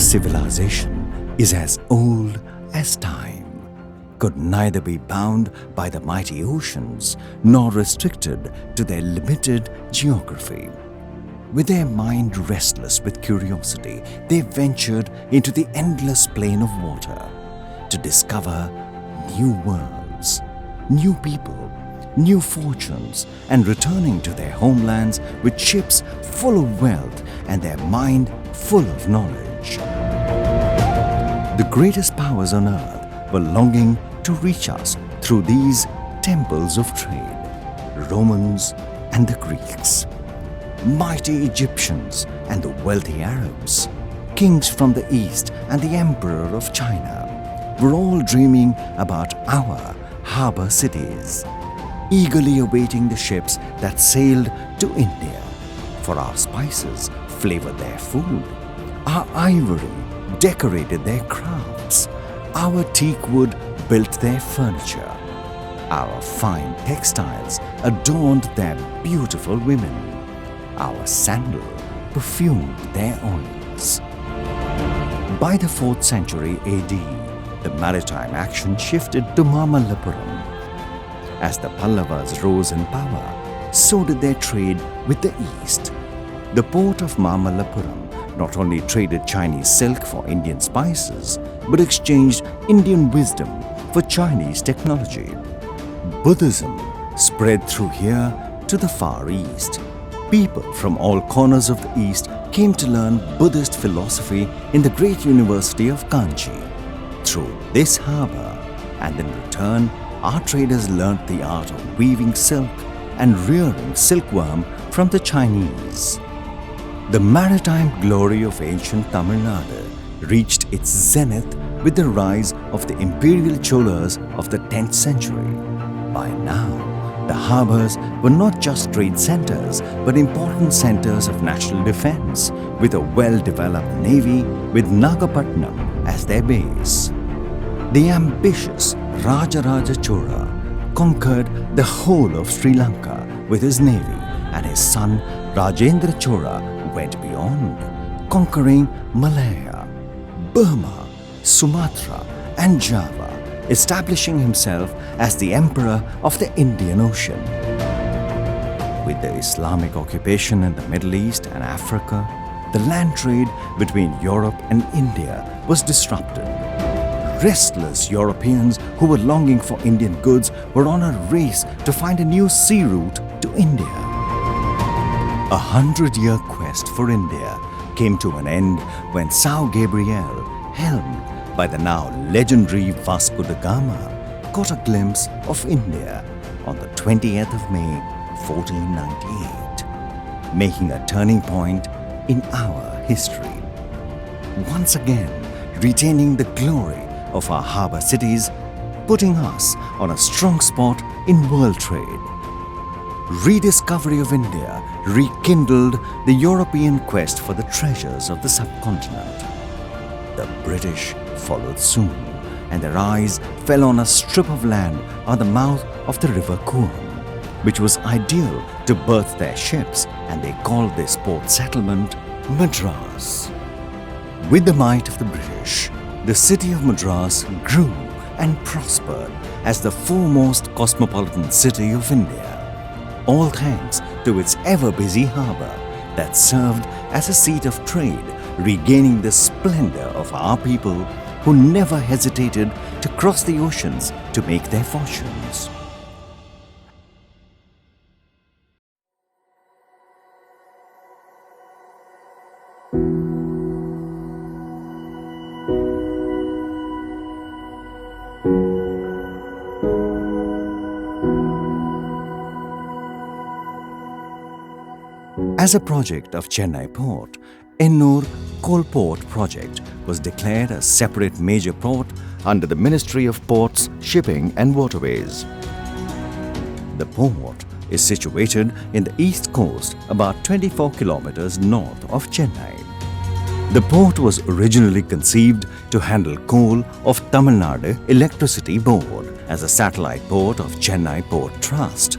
civilization is as old as time, could neither be bound by the mighty oceans nor restricted to their limited geography. With their mind restless with curiosity, they ventured into the endless plain of water to discover new worlds, new people, new fortunes, and returning to their homelands with ships full of wealth and their mind full of knowledge. The greatest powers on earth were longing to reach us through these temples of trade, Romans and the Greeks, mighty Egyptians and the wealthy Arabs, kings from the East and the Emperor of China were all dreaming about our harbor cities, eagerly awaiting the ships that sailed to India, for our spices flavored their food, our ivory decorated their crafts, our teak wood built their furniture, our fine textiles adorned their beautiful women, our sandal perfumed their oils. By the 4th century AD, the maritime action shifted to Mamallapuram. As the Pallavas rose in power, so did their trade with the East. The port of Mamallapuram not only traded Chinese silk for Indian spices, but exchanged Indian wisdom for Chinese technology. Buddhism spread through here to the Far East. People from all corners of the East came to learn Buddhist philosophy in the great university of Kanchi. Through this harbor, and in return, our traders learnt the art of weaving silk and rearing silkworm from the Chinese. The maritime glory of ancient Tamil Nadu reached its zenith with the rise of the imperial Cholas of the 10th century. By now, the harbors were not just trade centers, but important centers of national defense, with a well-developed navy with Nagapattinam as their base. The ambitious Rajaraja Chola conquered the whole of Sri Lanka with his navy, and his son Rajendra Chola went beyond, conquering Malaya, Burma, Sumatra and Java, establishing himself as the emperor of the Indian Ocean. With the Islamic occupation in the Middle East and Africa, the land trade between Europe and India was disrupted. Restless Europeans who were longing for Indian goods were on a race to find a new sea route to India. 100-year quest for India came to an end when São Gabriel, helmed by the now legendary Vasco da Gama, caught a glimpse of India on the 20th of May 1498, making a turning point in our history. Once again, retaining the glory of our harbor cities, putting us on a strong spot in world trade. Rediscovery of India rekindled the European quest for the treasures of the subcontinent. The British followed soon, and their eyes fell on a strip of land on the mouth of the river Coorn, which was ideal to berth their ships, and they called this port settlement Madras. With the might of the British, the city of Madras grew and prospered as the foremost cosmopolitan city of India, all thanks to its ever-busy harbor that served as a seat of trade, regaining the splendor of our people who never hesitated to cross the oceans to make their fortunes. As a project of Chennai Port, Ennur Coal Port Project was declared a separate major port under the Ministry of Ports, Shipping and Waterways. The port is situated in the east coast about 24 kilometers north of Chennai. The port was originally conceived to handle coal of Tamil Nadu Electricity Board as a satellite port of Chennai Port Trust.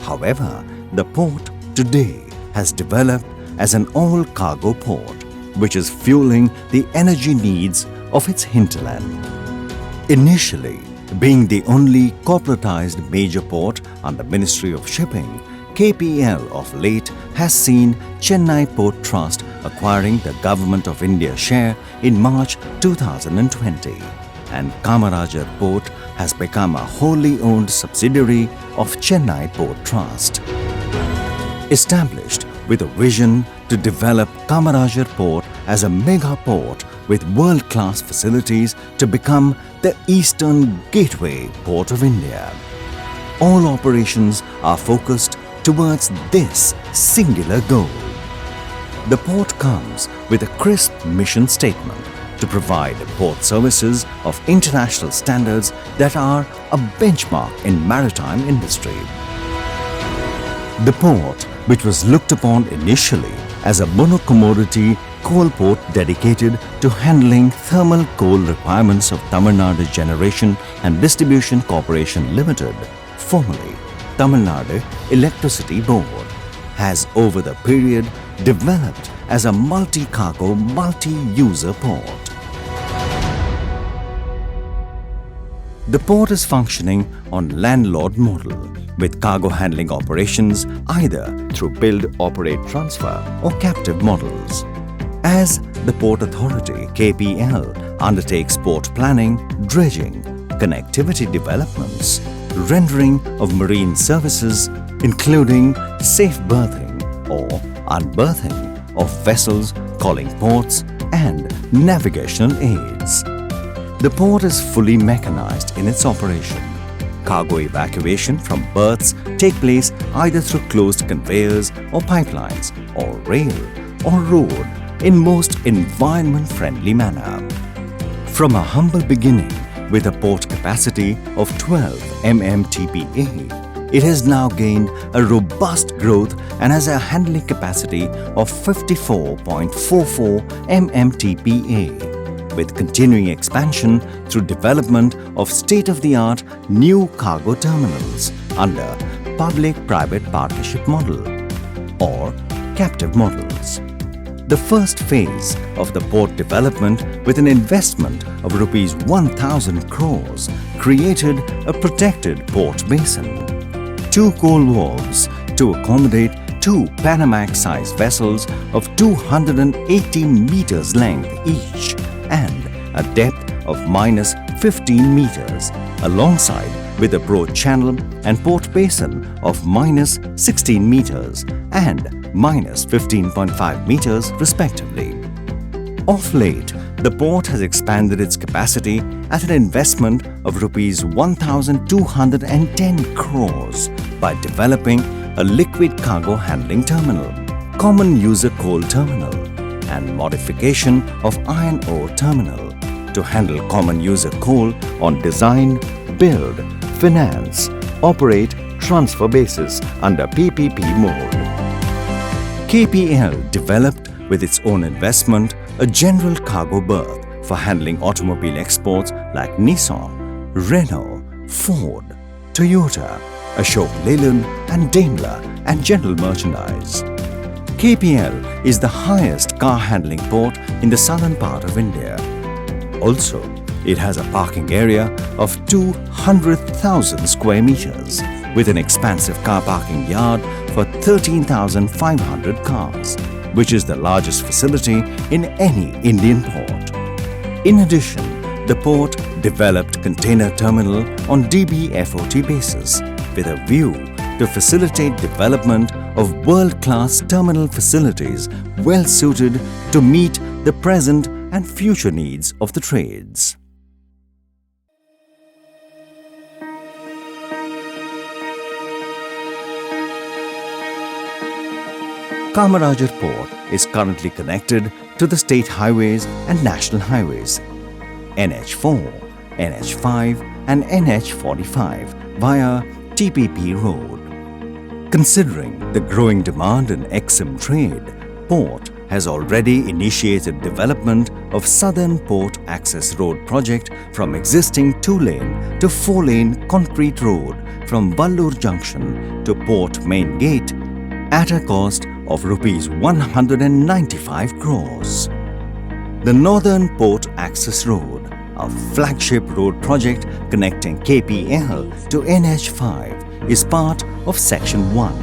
However, the port today has developed as an all-cargo port, which is fueling the energy needs of its hinterland. Initially, being the only corporatized major port under Ministry of Shipping, KPL of late has seen Chennai Port Trust acquiring the Government of India share in March 2020, and Kamarajar Port has become a wholly owned subsidiary of Chennai Port Trust. Established with a vision to develop Kamarajar Port as a mega port with world-class facilities to become the Eastern Gateway Port of India. All operations are focused towards this singular goal. The port comes with a crisp mission statement to provide port services of international standards that are a benchmark in maritime industry. The port, which was looked upon initially as a mono-commodity coal port dedicated to handling thermal coal requirements of Tamil Nadu Generation and Distribution Corporation Limited, formerly Tamil Nadu Electricity Board, has over the period developed as a multi-cargo, multi-user port. The port is functioning on landlord model with cargo handling operations either through build, operate, transfer or captive models. As the Port Authority KPL undertakes port planning, dredging, connectivity developments, rendering of marine services including safe berthing or unberthing of vessels calling ports and navigational aids. The port is fully mechanized in its operation. Cargo evacuation from berths take place either through closed conveyors or pipelines or rail or road in most environment-friendly manner. From a humble beginning with a port capacity of 12 MMTPA, it has now gained a robust growth and has a handling capacity of 54.44 MMTPA. With continuing expansion through development of state-of-the-art new cargo terminals under public-private partnership model or captive models. The first phase of the port development with an investment of Rs 1,000 crores created a protected port basin, 2 coal wharves to accommodate 2 Panamax-sized vessels of 280 meters length each, and a depth of minus 15 meters, alongside with a broad channel and port basin of minus 16 meters and minus 15.5 meters respectively. Of late, the port has expanded its capacity at an investment of Rs 1,210 crores by developing a liquid cargo handling terminal, common user coal terminal, and modification of iron ore terminal to handle common user coal on design, build, finance, operate, transfer basis under PPP mode. KPL developed with its own investment a general cargo berth for handling automobile exports like Nissan, Renault, Ford, Toyota, Ashok Leyland and Daimler and general merchandise. KPL is the highest car handling port in the southern part of India. Also, it has a parking area of 200,000 square meters with an expansive car parking yard for 13,500 cars, which is the largest facility in any Indian port. In addition, the port developed container terminal on DBFOT basis with a view to facilitate development of world-class terminal facilities well suited to meet the present and future needs of the trades. Kamarajar Port is currently connected to the state highways and national highways NH4, NH5 and NH45 via TPP road. Considering the growing demand in EXIM trade, Port has already initiated development of Southern Port Access Road project from existing 2-lane to 4-lane concrete road from Vallur Junction to Port Main Gate at a cost of Rs 195 crores. The Northern Port Access Road, a flagship road project connecting KPL to NH5, is part of Section 1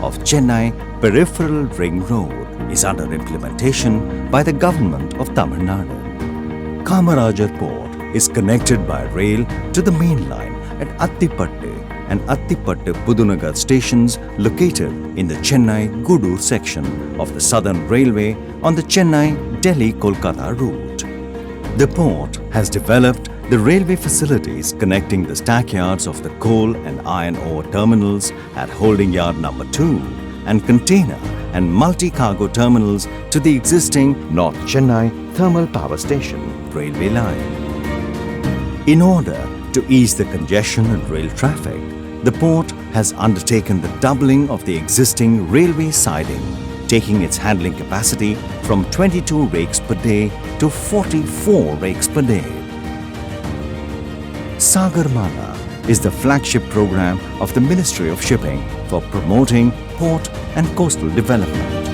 of Chennai Peripheral Ring Road, is under implementation by the government of Tamil Nadu. Kamarajar Port is connected by rail to the main line at Attipattu and Attipattu-Pudunagar stations located in the Chennai-Gudur section of the Southern Railway on the Chennai-Delhi-Kolkata route. The port has developed the railway facilities connecting the stackyards of the coal and iron ore terminals at Holding Yard Number 2 and container and multi-cargo terminals to the existing North Chennai Thermal Power Station railway line. In order to ease the congestion in rail traffic, the port has undertaken the doubling of the existing railway siding, taking its handling capacity from 22 rakes per day to 44 rakes per day. Sagarmala is the flagship program of the Ministry of Shipping for promoting port and coastal development.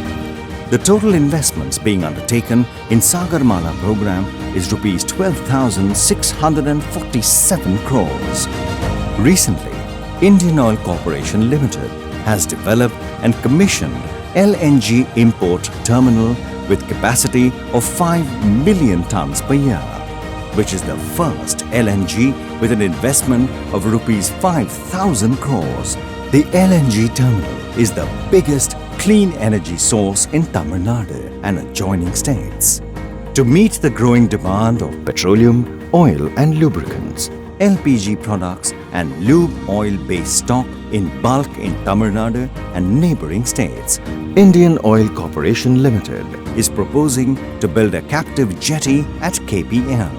The total investments being undertaken in Sagarmala program is Rs 12,647 crores. Recently, Indian Oil Corporation Limited has developed and commissioned LNG import terminal with capacity of 5 million tons per year, which is the first LNG with an investment of Rs 5,000 crores. The LNG terminal is the biggest clean energy source in Tamil Nadu and adjoining states. To meet the growing demand of petroleum, oil and lubricants, LPG products and lube oil-based stock in bulk in Tamil Nadu and neighbouring states, Indian Oil Corporation Limited is proposing to build a captive jetty at KPL.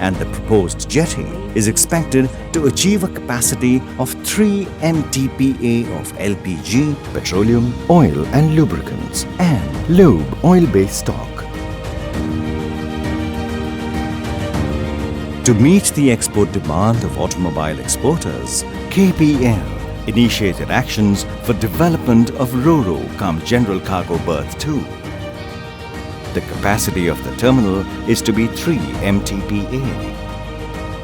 And the proposed jetty is expected to achieve a capacity of 3 MTPA of LPG, petroleum, oil and lubricants and lube oil-based stock. To meet the export demand of automobile exporters, KPL initiated actions for development of RoRo cum General Cargo Berth 2. The capacity of the terminal is to be 3 MTPA.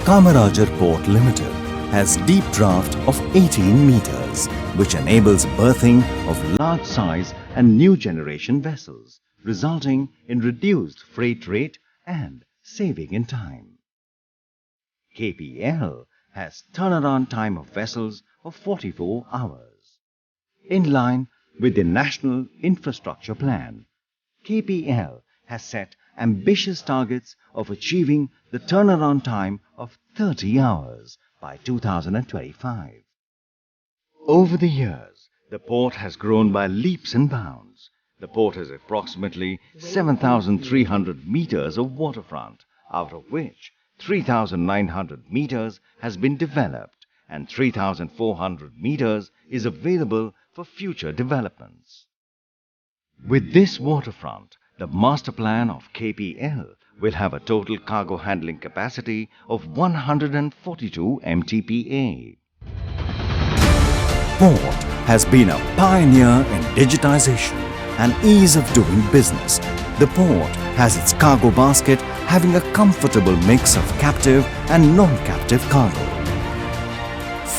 Kamarajar Port Limited has deep draft of 18 meters, which enables berthing of large size and new generation vessels, resulting in reduced freight rate and saving in time. KPL has turnaround time of vessels of 44 hours. In line with the National Infrastructure Plan, KPL has set ambitious targets of achieving the turnaround time of 30 hours by 2025. Over the years, the port has grown by leaps and bounds. The port has approximately 7,300 meters of waterfront, out of which 3,900 meters has been developed and 3,400 meters is available for future developments. With this waterfront, the master plan of KPL will have a total cargo handling capacity of 142 MTPA. Port has been a pioneer in digitization and ease of doing business. The port has its cargo basket having a comfortable mix of captive and non-captive cargo.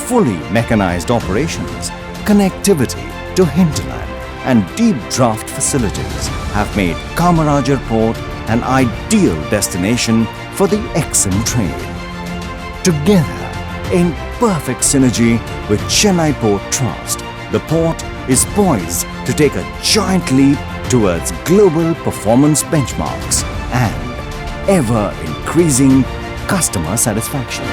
Fully mechanized operations, connectivity to hinterland and deep draft facilities have made Kamarajar Port an ideal destination for the EXIM trade. Together, in perfect synergy with Chennai Port Trust, the port is poised to take a giant leap towards global performance benchmarks and ever-increasing customer satisfaction.